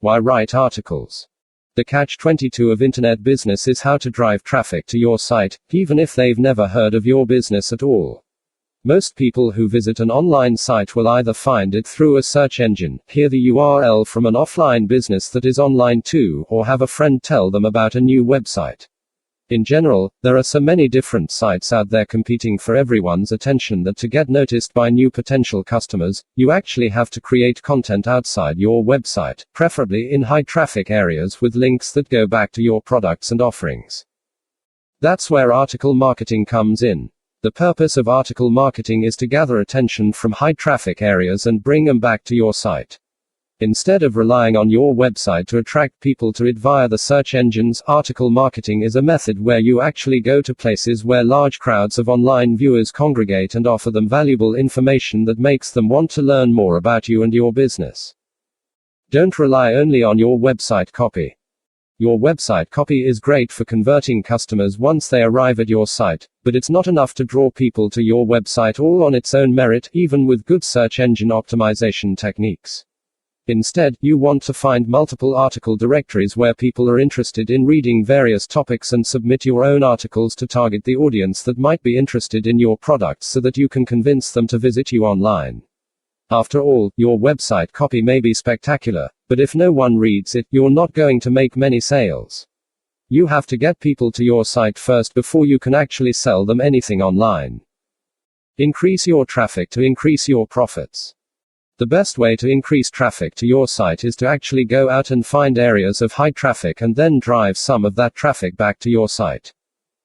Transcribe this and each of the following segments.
Why write articles? The catch-22 of internet business is how to drive traffic to your site, even if they've never heard of your business at all. Most people who visit an online site will either find it through a search engine, hear the URL from an offline business that is online too, or have a friend tell them about a new website. In general, there are so many different sites out there competing for everyone's attention that to get noticed by new potential customers, you actually have to create content outside your website, preferably in high traffic areas with links that go back to your products and offerings. That's where article marketing comes in. The purpose of article marketing is to gather attention from high traffic areas and bring them back to your site. Instead of relying on your website to attract people to it via the search engines, article marketing is a method where you actually go to places where large crowds of online viewers congregate and offer them valuable information that makes them want to learn more about you and your business. Don't rely only on your website copy. Your website copy is great for converting customers once they arrive at your site, but it's not enough to draw people to your website all on its own merit, even with good search engine optimization techniques. Instead, you want to find multiple article directories where people are interested in reading various topics and submit your own articles to target the audience that might be interested in your products so that you can convince them to visit you online. After all, your website copy may be spectacular, but if no one reads it, you're not going to make many sales. You have to get people to your site first before you can actually sell them anything online. Increase your traffic to increase your profits. The best way to increase traffic to your site is to actually go out and find areas of high traffic and then drive some of that traffic back to your site.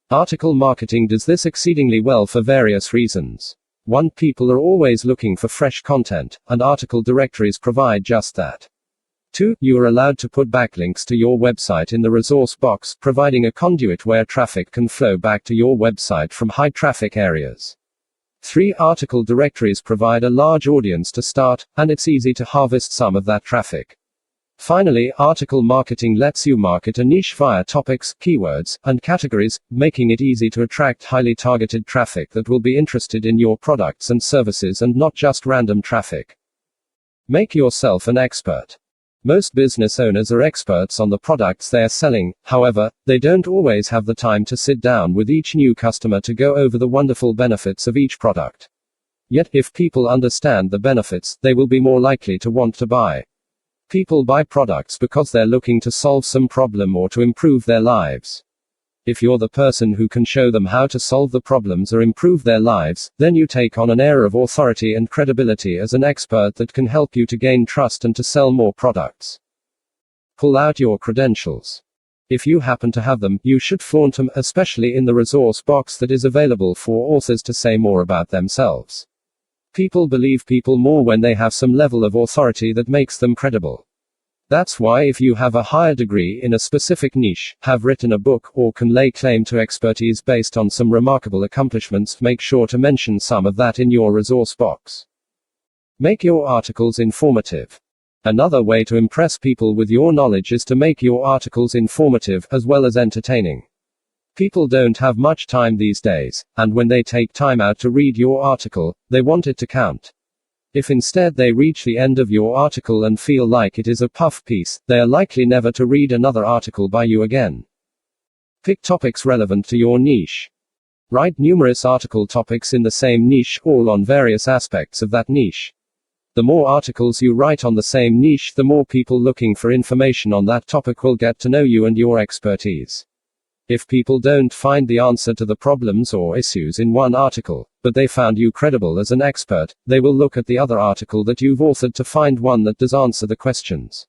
Article marketing does this exceedingly well for various reasons. 1. People are always looking for fresh content, and article directories provide just that. 2. You are allowed to put backlinks to your website in the resource box, providing a conduit where traffic can flow back to your website from high traffic areas. 3. Article directories provide a large audience to start, and it's easy to harvest some of that traffic. Finally, article marketing lets you market a niche via topics, keywords, and categories, making it easy to attract highly targeted traffic that will be interested in your products and services and not just random traffic. Make yourself an expert. Most business owners are experts on the products they are selling, however, they don't always have the time to sit down with each new customer to go over the wonderful benefits of each product. Yet, if people understand the benefits, they will be more likely to want to buy. People buy products because they're looking to solve some problem or to improve their lives. If you're the person who can show them how to solve the problems or improve their lives, then you take on an air of authority and credibility as an expert that can help you to gain trust and to sell more products. Pull out your credentials. If you happen to have them, you should flaunt them, especially in the resource box that is available for authors to say more about themselves. People believe people more when they have some level of authority that makes them credible. That's why if you have a higher degree in a specific niche, have written a book, or can lay claim to expertise based on some remarkable accomplishments, make sure to mention some of that in your resource box. Make your articles informative. Another way to impress people with your knowledge is to make your articles informative, as well as entertaining. People don't have much time these days, and when they take time out to read your article, they want it to count. If instead they reach the end of your article and feel like it is a puff piece, they are likely never to read another article by you again. Pick topics relevant to your niche. Write numerous article topics in the same niche, all on various aspects of that niche. The more articles you write on the same niche, the more people looking for information on that topic will get to know you and your expertise. If people don't find the answer to the problems or issues in one article, but they found you credible as an expert, they will look at the other article that you've authored to find one that does answer the questions.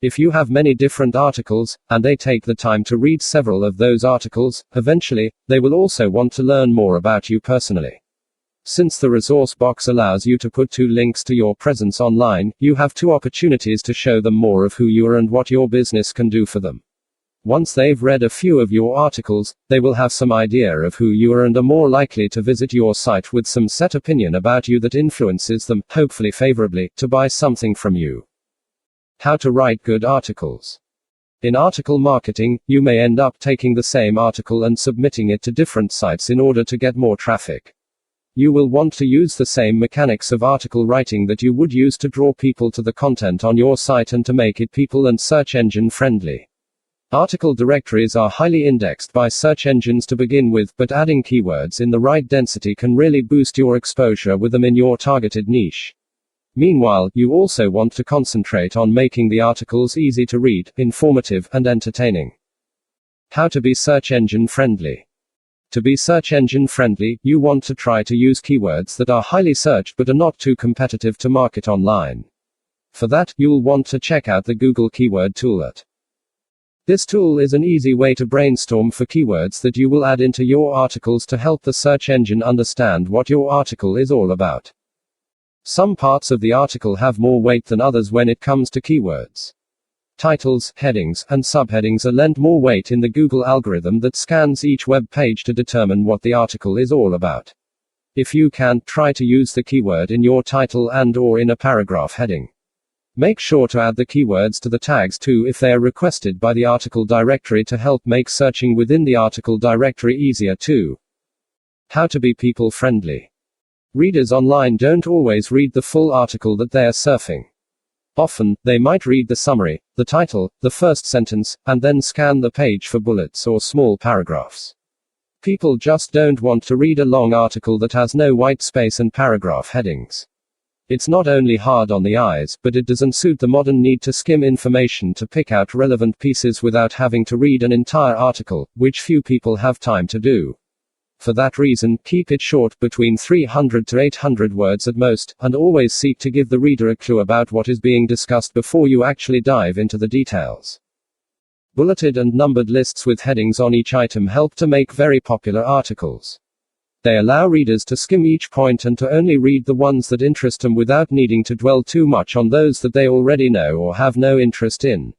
If you have many different articles, and they take the time to read several of those articles, eventually, they will also want to learn more about you personally. Since the resource box allows you to put 2 links to your presence online, you have 2 opportunities to show them more of who you are and what your business can do for them. Once they've read a few of your articles, they will have some idea of who you are and are more likely to visit your site with some set opinion about you that influences them, hopefully favorably, to buy something from you. How to write good articles. In article marketing, you may end up taking the same article and submitting it to different sites in order to get more traffic. You will want to use the same mechanics of article writing that you would use to draw people to the content on your site and to make it people and search engine friendly. Article directories are highly indexed by search engines to begin with, but adding keywords in the right density can really boost your exposure with them in your targeted niche. Meanwhile, you also want to concentrate on making the articles easy to read, informative, and entertaining. How to be search engine friendly. To be search engine friendly, you want to try to use keywords that are highly searched but are not too competitive to market online. For that, you'll want to check out the Google Keyword Toollet. This tool is an easy way to brainstorm for keywords that you will add into your articles to help the search engine understand what your article is all about. Some parts of the article have more weight than others when it comes to keywords. Titles, headings, and subheadings are lent more weight in the Google algorithm that scans each web page to determine what the article is all about. If you can, try to use the keyword in your title and/or in a paragraph heading. Make sure to add the keywords to the tags too if they are requested by the article directory to help make searching within the article directory easier too. How to be people friendly. Readers online don't always read the full article that they are surfing. Often, they might read the summary, the title, the first sentence, and then scan the page for bullets or small paragraphs. People just don't want to read a long article that has no white space and paragraph headings. It's not only hard on the eyes, but it doesn't suit the modern need to skim information to pick out relevant pieces without having to read an entire article, which few people have time to do. For that reason, keep it short, between 300 to 800 words at most, and always seek to give the reader a clue about what is being discussed before you actually dive into the details. Bulleted and numbered lists with headings on each item help to make very popular articles. They allow readers to skim each point and to only read the ones that interest them without needing to dwell too much on those that they already know or have no interest in.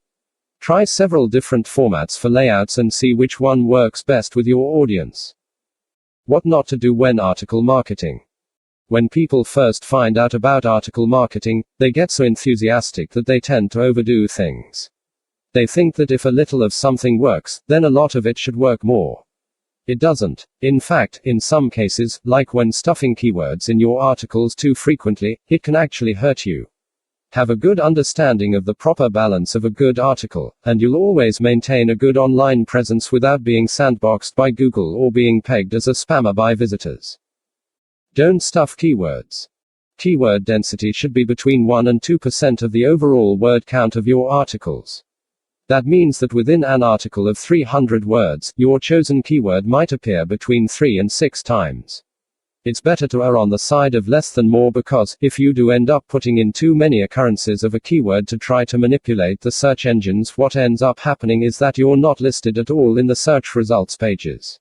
Try several different formats for layouts and see which one works best with your audience. What not to do when article marketing. When people first find out about article marketing, they get so enthusiastic that they tend to overdo things. They think that if a little of something works, then a lot of it should work more. It doesn't. In fact, in some cases, like when stuffing keywords in your articles too frequently, it can actually hurt you. Have a good understanding of the proper balance of a good article, and you'll always maintain a good online presence without being sandboxed by Google or being pegged as a spammer by visitors. Don't stuff keywords. Keyword density should be between 1 and 2% of the overall word count of your articles. That means that within an article of 300 words, your chosen keyword might appear between 3 and 6 times. It's better to err on the side of less than more, because, if you do end up putting in too many occurrences of a keyword to try to manipulate the search engines, what ends up happening is that you're not listed at all in the search results pages.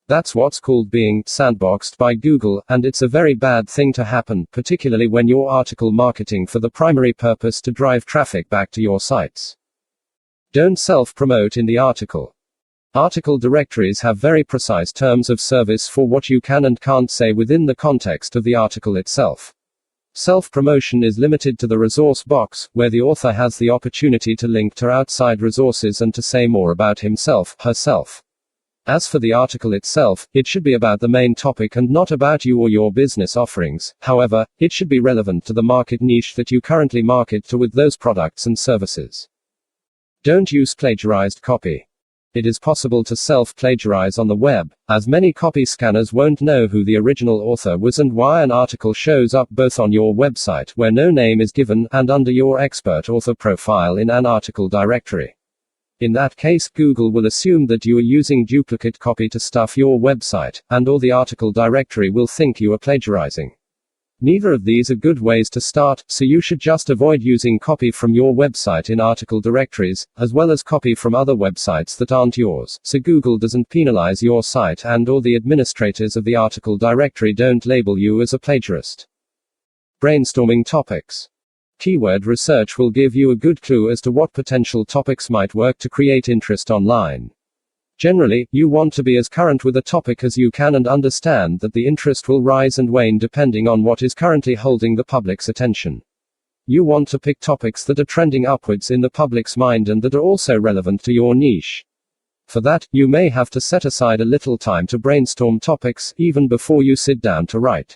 That's what's called being sandboxed by Google, and it's a very bad thing to happen, particularly when you're article marketing for the primary purpose to drive traffic back to your sites. Don't self-promote in the article. Article directories have very precise terms of service for what you can and can't say within the context of the article itself. Self-promotion is limited to the resource box, where the author has the opportunity to link to outside resources and to say more about himself, herself. As for the article itself, it should be about the main topic and not about you or your business offerings. However, it should be relevant to the market niche that you currently market to with those products and services. Don't use plagiarized copy. It is possible to self-plagiarize on the web, as many copy scanners won't know who the original author was and why an article shows up both on your website, where no name is given, and under your expert author profile in an article directory. In that case, Google will assume that you are using duplicate copy to stuff your website, and/or the article directory will think you are plagiarizing. Neither of these are good ways to start, so you should just avoid using copy from your website in article directories, as well as copy from other websites that aren't yours, so Google doesn't penalize your site and/or the administrators of the article directory don't label you as a plagiarist. Brainstorming topics. Keyword research will give you a good clue as to what potential topics might work to create interest online. Generally, you want to be as current with a topic as you can and understand that the interest will rise and wane depending on what is currently holding the public's attention. You want to pick topics that are trending upwards in the public's mind and that are also relevant to your niche. For that, you may have to set aside a little time to brainstorm topics, even before you sit down to write.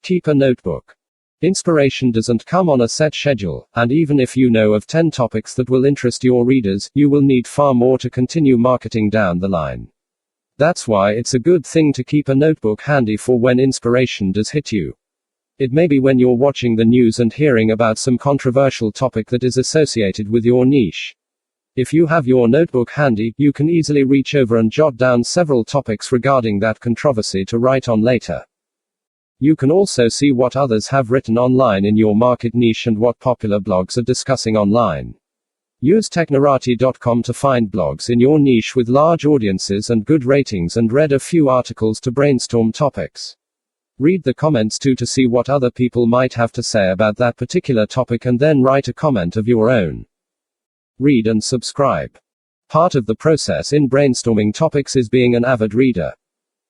Keep a notebook. Inspiration doesn't come on a set schedule, and even if you know of 10 topics that will interest your readers, you will need far more to continue marketing down the line. That's why it's a good thing to keep a notebook handy for when inspiration does hit you. It may be when you're watching the news and hearing about some controversial topic that is associated with your niche. If you have your notebook handy, you can easily reach over and jot down several topics regarding that controversy to write on later. You can also see what others have written online in your market niche and what popular blogs are discussing online. Use technorati.com to find blogs in your niche with large audiences and good ratings and read a few articles to brainstorm topics. Read the comments too to see what other people might have to say about that particular topic and then write a comment of your own. Read and subscribe. Part of the process in brainstorming topics is being an avid reader.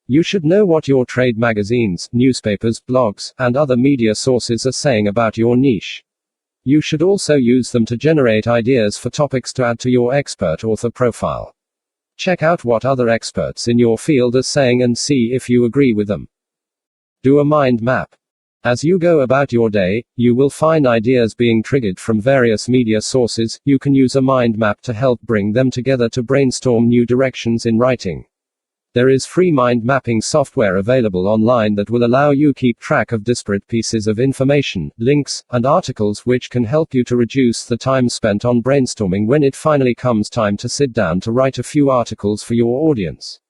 You should know what your trade magazines, newspapers, blogs, and other media sources are saying about your niche. You should also use them to generate ideas for topics to add to your expert author profile. Check out what other experts in your field are saying and see if you agree with them. Do a mind map. As you go about your day, you will find ideas being triggered from various media sources. You can use a mind map to help bring them together to brainstorm new directions in writing. There is free mind mapping software available online that will allow you keep track of disparate pieces of information, links, and articles which can help you to reduce the time spent on brainstorming when it finally comes time to sit down to write a few articles for your audience.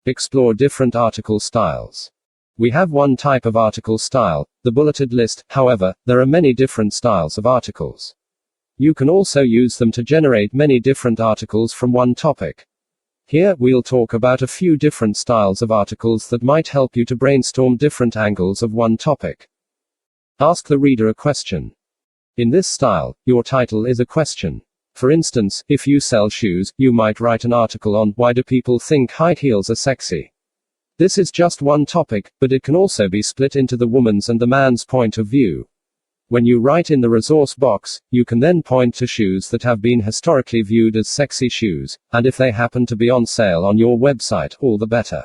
Explore different article styles. We have one type of article style, the bulleted list. However, there are many different styles of articles. You can also use them to generate many different articles from one topic. Here, we'll talk about a few different styles of articles that might help you to brainstorm different angles of one topic. Ask the reader a question. In this style, your title is a question. For instance, if you sell shoes, you might write an article on why do people think high heels are sexy. This is just one topic, but it can also be split into the woman's and the man's point of view. When you write in the resource box, you can then point to shoes that have been historically viewed as sexy shoes, and if they happen to be on sale on your website, all the better.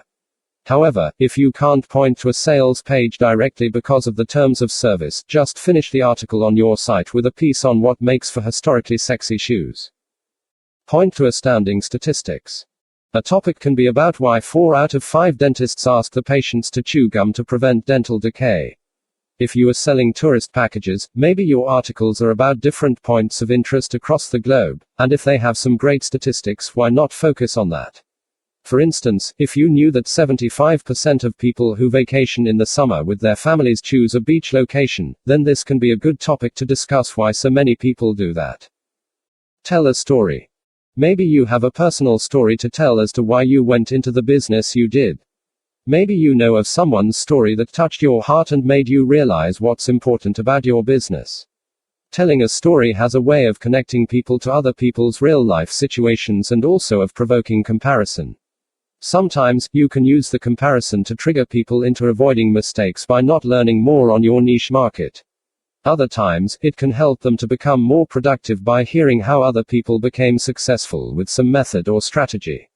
However, if you can't point to a sales page directly because of the terms of service, just finish the article on your site with a piece on what makes for historically sexy shoes. Point to astounding statistics. A topic can be about why 4 out of 5 dentists ask the patients to chew gum to prevent dental decay. If you are selling tourist packages, maybe your articles are about different points of interest across the globe, and if they have some great statistics, why not focus on that? For instance, if you knew that 75% of people who vacation in the summer with their families choose a beach location, then this can be a good topic to discuss why so many people do that. Tell a story. Maybe you have a personal story to tell as to why you went into the business you did. Maybe you know of someone's story that touched your heart and made you realize what's important about your business. Telling a story has a way of connecting people to other people's real-life situations and also of provoking comparison. Sometimes, you can use the comparison to trigger people into avoiding mistakes by not learning more on your niche market. Other times, it can help them to become more productive by hearing how other people became successful with some method or strategy.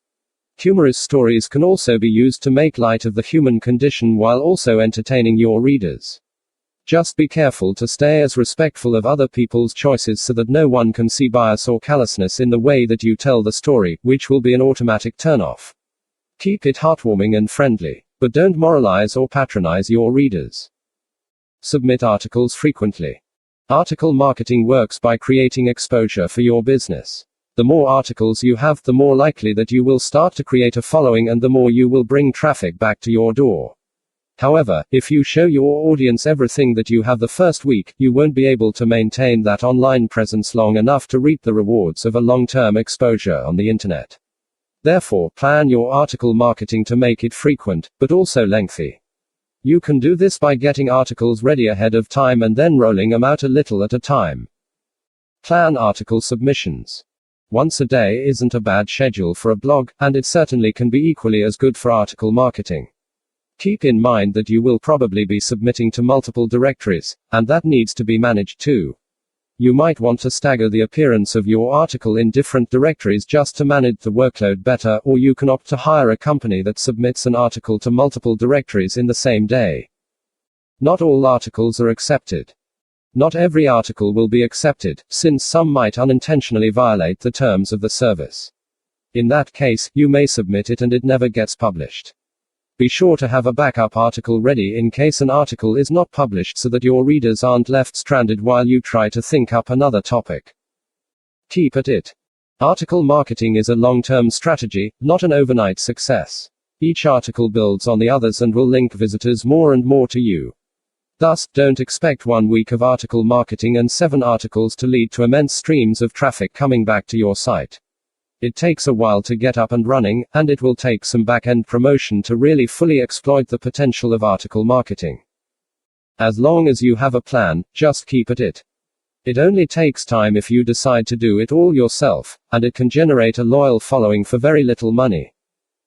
Humorous stories can also be used to make light of the human condition while also entertaining your readers. Just be careful to stay as respectful of other people's choices so that no one can see bias or callousness in the way that you tell the story, which will be an automatic turnoff. Keep it heartwarming and friendly, but don't moralize or patronize your readers. Submit articles frequently. Article marketing works by creating exposure for your business. The more articles you have, the more likely that you will start to create a following and the more you will bring traffic back to your door. However, if you show your audience everything that you have the first week, you won't be able to maintain that online presence long enough to reap the rewards of a long-term exposure on the internet. Therefore, plan your article marketing to make it frequent, but also lengthy. You can do this by getting articles ready ahead of time and then rolling them out a little at a time. Plan article submissions. Once a day isn't a bad schedule for a blog, and it certainly can be equally as good for article marketing. Keep in mind that you will probably be submitting to multiple directories, and that needs to be managed too. You might want to stagger the appearance of your article in different directories just to manage the workload better, or you can opt to hire a company that submits an article to multiple directories in the same day. Not all articles are accepted. Not every article will be accepted, since some might unintentionally violate the terms of the service. In that case, you may submit it and it never gets published. Be sure to have a backup article ready in case an article is not published so that your readers aren't left stranded while you try to think up another topic. Keep at it. Article marketing is a long-term strategy, not an overnight success. Each article builds on the others and will link visitors more and more to you. Thus, don't expect 1 week of article marketing and 7 articles to lead to immense streams of traffic coming back to your site. It takes a while to get up and running, and it will take some back-end promotion to really fully exploit the potential of article marketing. As long as you have a plan, just keep at it. It only takes time if you decide to do it all yourself, and it can generate a loyal following for very little money.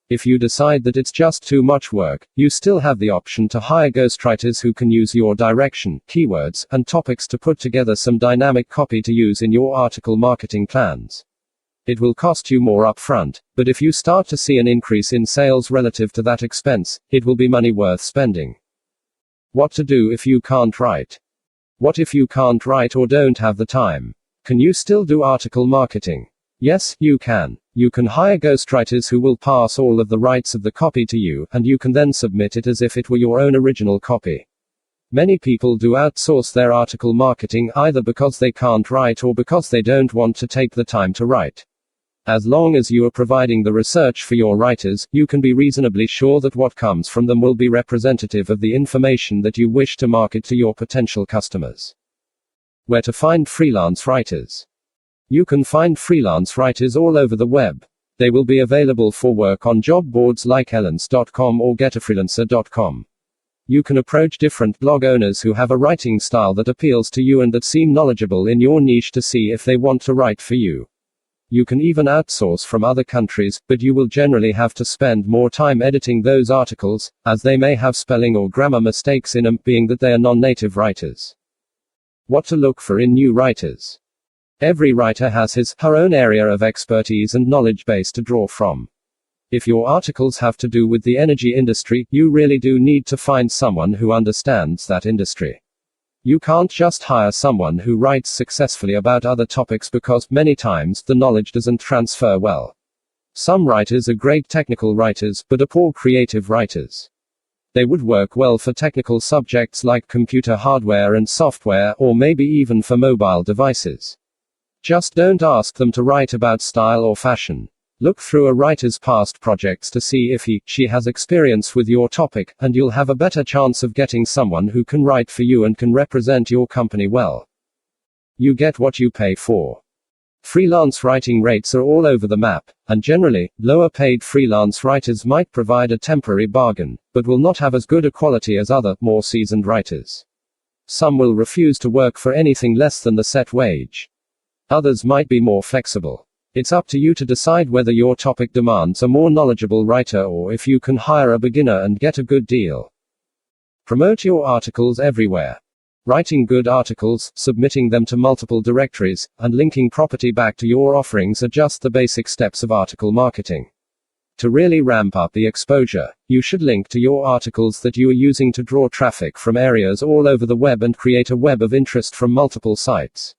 If you decide that it's just too much work, you still have the option to hire ghostwriters who can use your direction, keywords, and topics to put together some dynamic copy to use in your article marketing plans. It will cost you more upfront, but if you start to see an increase in sales relative to that expense, it will be money worth spending. What to do if you can't write? What if you can't write or don't have the time? Can you still do article marketing? Yes, you can. You can hire ghostwriters who will pass all of the rights of the copy to you, and you can then submit it as if it were your own original copy. Many people do outsource their article marketing either because they can't write or because they don't want to take the time to write. As long as you are providing the research for your writers, you can be reasonably sure that what comes from them will be representative of the information that you wish to market to your potential customers. Where to find freelance writers? You can find freelance writers all over the web. They will be available for work on job boards like elance.com or getafreelancer.com. You can approach different blog owners who have a writing style that appeals to you and that seem knowledgeable in your niche to see if they want to write for you. You can even outsource from other countries, but you will generally have to spend more time editing those articles, as they may have spelling or grammar mistakes in them, being that they are non-native writers. What to look for in new writers? Every writer has her own area of expertise and knowledge base to draw from. If your articles have to do with the energy industry, you really do need to find someone who understands that industry. You can't just hire someone who writes successfully about other topics because many times the knowledge doesn't transfer well. Some writers are great technical writers, but are poor creative writers. They would work well for technical subjects like computer hardware and software, or maybe even for mobile devices. Just don't ask them to write about style or fashion. Look through a writer's past projects to see if she has experience with your topic, and you'll have a better chance of getting someone who can write for you and can represent your company well. You get what you pay for. Freelance writing rates are all over the map, and generally, lower paid freelance writers might provide a temporary bargain, but will not have as good a quality as other, more seasoned writers. Some will refuse to work for anything less than the set wage. Others might be more flexible. It's up to you to decide whether your topic demands a more knowledgeable writer or if you can hire a beginner and get a good deal. Promote your articles everywhere. Writing good articles, submitting them to multiple directories, and linking property back to your offerings are just the basic steps of article marketing. To really ramp up the exposure, you should link to your articles that you are using to draw traffic from areas all over the web and create a web of interest from multiple sites.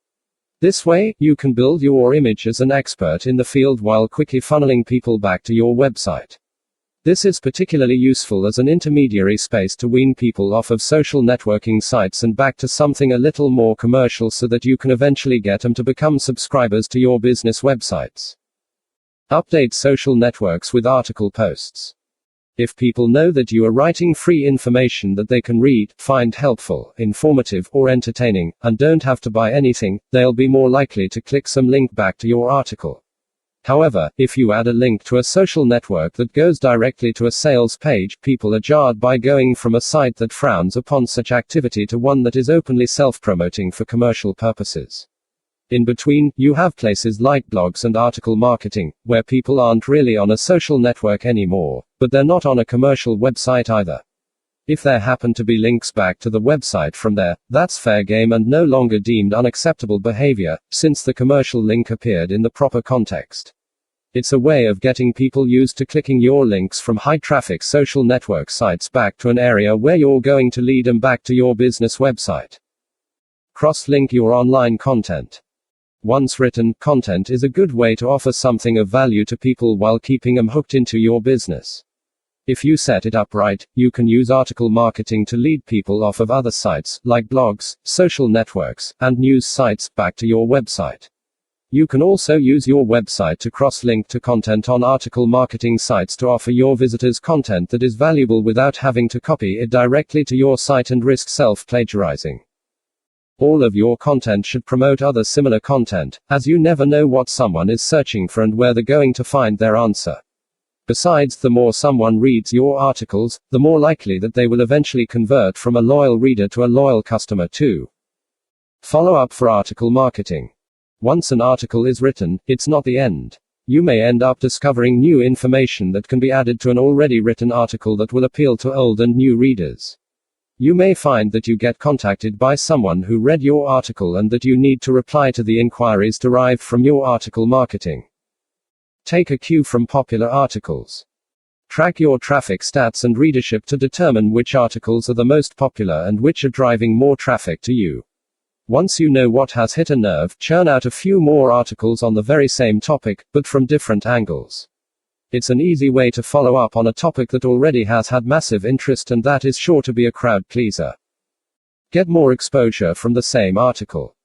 This way, you can build your image as an expert in the field while quickly funneling people back to your website. This is particularly useful as an intermediary space to wean people off of social networking sites and back to something a little more commercial so that you can eventually get them to become subscribers to your business websites. Update social networks with article posts. If people know that you are writing free information that they can read, find helpful, informative, or entertaining, and don't have to buy anything, they'll be more likely to click some link back to your article. However, if you add a link to a social network that goes directly to a sales page, people are jarred by going from a site that frowns upon such activity to one that is openly self-promoting for commercial purposes. In between, you have places like blogs and article marketing, where people aren't really on a social network anymore, but they're not on a commercial website either. If there happen to be links back to the website from there, that's fair game and no longer deemed unacceptable behavior, since the commercial link appeared in the proper context. It's a way of getting people used to clicking your links from high-traffic social network sites back to an area where you're going to lead them back to your business website. Cross-link your online content. Once written, content is a good way to offer something of value to people while keeping them hooked into your business. If you set it up right, you can use article marketing to lead people off of other sites, like blogs, social networks, and news sites, back to your website. You can also use your website to cross-link to content on article marketing sites to offer your visitors content that is valuable without having to copy it directly to your site and risk self-plagiarizing. All of your content should promote other similar content, as you never know what someone is searching for and where they're going to find their answer. Besides, the more someone reads your articles, the more likely that they will eventually convert from a loyal reader to a loyal customer too. Follow up for article marketing. Once an article is written, it's not the end. You may end up discovering new information that can be added to an already written article that will appeal to old and new readers. You may find that you get contacted by someone who read your article and that you need to reply to the inquiries derived from your article marketing. Take a cue from popular articles. Track your traffic stats and readership to determine which articles are the most popular and which are driving more traffic to you. Once you know what has hit a nerve, churn out a few more articles on the very same topic, but from different angles. It's an easy way to follow up on a topic that already has had massive interest and that is sure to be a crowd pleaser. Get more exposure from the same article.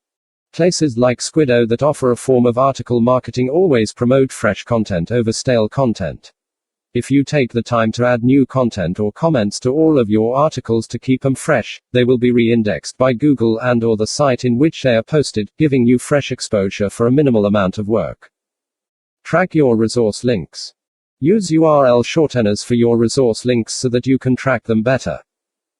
Places like Squiddo that offer a form of article marketing always promote fresh content over stale content. If you take the time to add new content or comments to all of your articles to keep them fresh, they will be re-indexed by Google and/or the site in which they are posted, giving you fresh exposure for a minimal amount of work. Track your resource links. Use URL shorteners for your resource links so that you can track them better.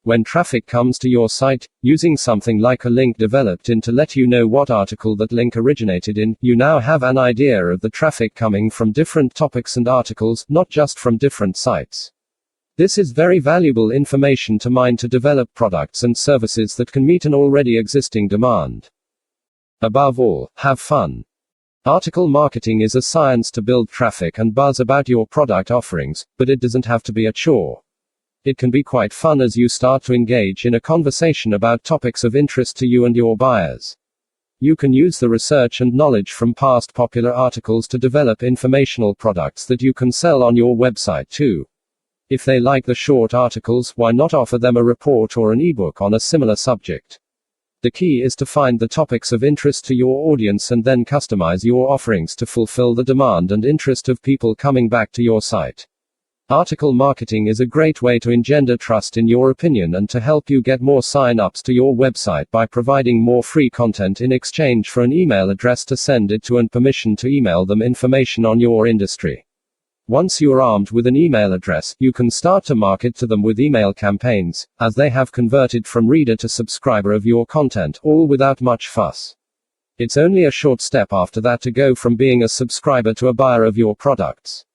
When traffic comes to your site, using something like a link developed in to let you know what article that link originated in, you now have an idea of the traffic coming from different topics and articles, not just from different sites. This is very valuable information to mine to develop products and services that can meet an already existing demand. Above all, have fun. Article marketing is a science to build traffic and buzz about your product offerings, but it doesn't have to be a chore. It can be quite fun as you start to engage in a conversation about topics of interest to you and your buyers. You can use the research and knowledge from past popular articles to develop informational products that you can sell on your website too. If they like the short articles, why not offer them a report or an ebook on a similar subject? The key is to find the topics of interest to your audience and then customize your offerings to fulfill the demand and interest of people coming back to your site. Article marketing is a great way to engender trust in your opinion and to help you get more sign-ups to your website by providing more free content in exchange for an email address to send it to and permission to email them information on your industry. Once you're armed with an email address, you can start to market to them with email campaigns, as they have converted from reader to subscriber of your content, all without much fuss. It's only a short step after that to go from being a subscriber to a buyer of your products.